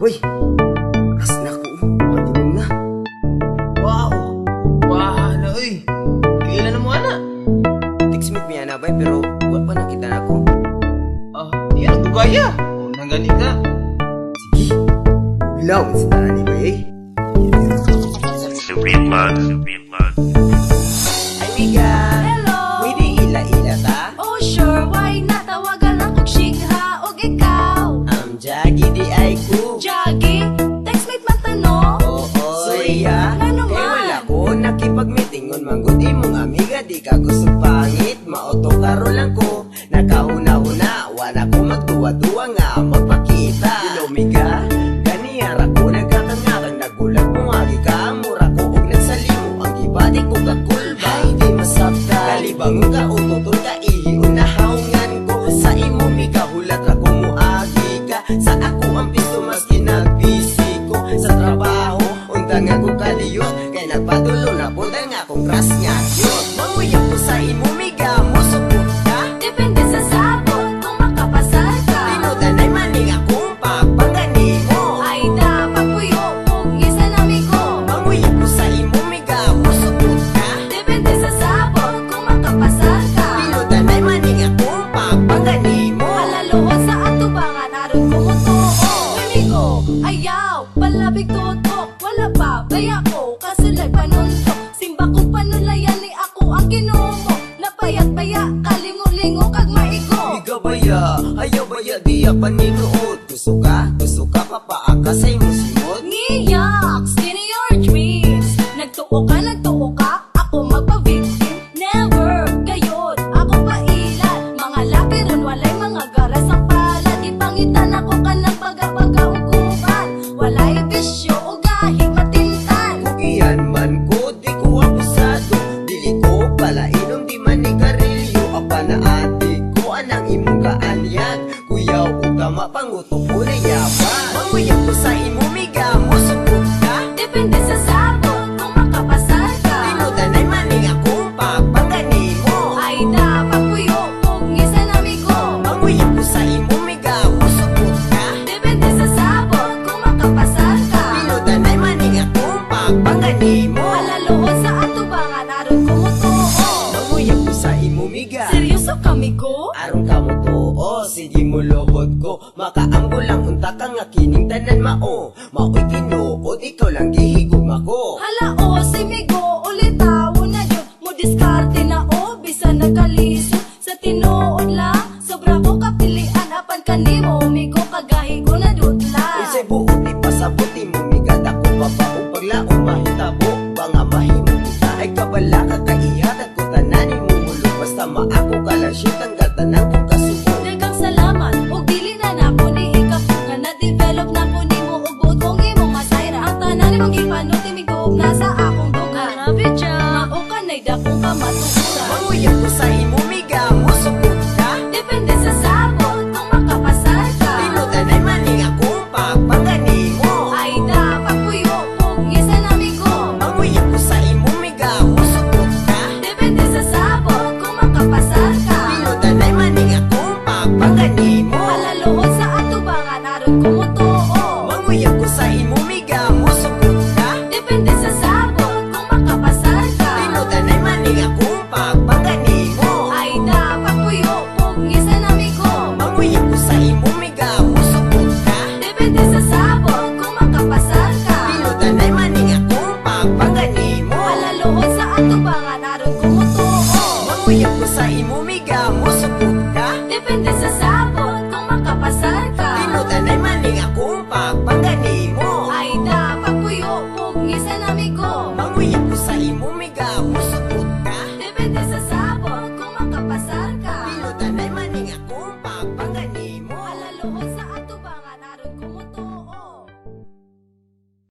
Uy, asna ko. Pag-inom na. Wow! Wahala, uy! Tigilan na mo, ana! Text-meet miya na ba, pero huwag pa nakita na ako. Di ang dugaya! Unang gani ka! Sige, ulaw sa tanan ni Bay. Supreme Love. Ay, Miga! Hello! Pwede ila-ila ta? Oh sure, why not? Tawagan ako Shingha og ikaw. Jagi di ay ko. Jaggy, textmate man tanong. Oo, iya. Ano Kay man? wala ko nakipag-meetingon. Manggod imong amiga, di ka gusto pangit. Maoto karo lang ko. Nakahuna-huna, wala ko magtuwa-tuwa nga magpakita. Hello, Miga. Ganiyara ko, nagkakangakang nagulat mo. Agi ka, mura ko, og nagsalimo. Ang ibadi ko kakulba. Ay, di masabta. Kalibangon ka, ututol ka, ihiyon na haungan ko. Sa imo, Miga, hulat ra ko mo agi ka. Sa ako ang piso, maski nagbisi ko. Sa trabaho, undang ako kaliyot. Kaya nagpatulo na po, dahil nga akong crush niya yun. Manguyap ko sa imo, Miga, musupot ka. Depende sa sabon kung makapasal ka. Tinudan ay maning akong pagpangani mo. Ay dapat puyo kung isa nami ko. Manguyap ko sa imo, Miga, musupot ka. Depende sa sabon kung makapasal ka. Tinudan ay maning akong pagpangani mo. Halaluon sa atubangan aron kumutuo. Amigo, ayaw, palabig tutok. Wala pa, baya ko, kasulay panuntok. Simba kong panulayan ni ako ang Ginoo mo. Napayat-paya, kalingo-lingo kag maigo. Miga baya, ayaw baya, di pa ninuot. Gusto ka, papaaka sa imo simot. Ngiyak, skinny your dreams. Nagtuo ka, ako magpa-victim. Never, gayod, ako pailan. Mga laki ron, walay mga garas ang palad. Ipangitan ako ka ng pagapagaukuhan. Walay bisyo o gahig matintan. Kugian man ko, di ko abusado. Dili ko pala inom, di man ni karilyo. Apa na ate ko, anang imong kaanyag. Kuyaw ko ka, mapanguto ko na yaban. Manguyap ko sa imo, Miga, musupot ka. Depende sa sabon kung makapasal ka. Tinudan ay maning akong pagpangani mo. Ay dapat puyo kung isa nami ko. Manguyap ko sa imo, Miga, musupot ka. Depende sa sabon kung makapasal ka. Tinudan ay maning akong pagpangani mo. Halaluon sa atubangan aron kumutuo. Manguyap ko sa imo, Miga. Seryoso kami ko? Aron ka mo tuo, sige mo lobot ko. Makaanggo lang unta ka nga kining tanan mao. Mao'y tinuod, ikaw lang gihigugma ko. Hala o si Migo ulit tawo na yun mo discard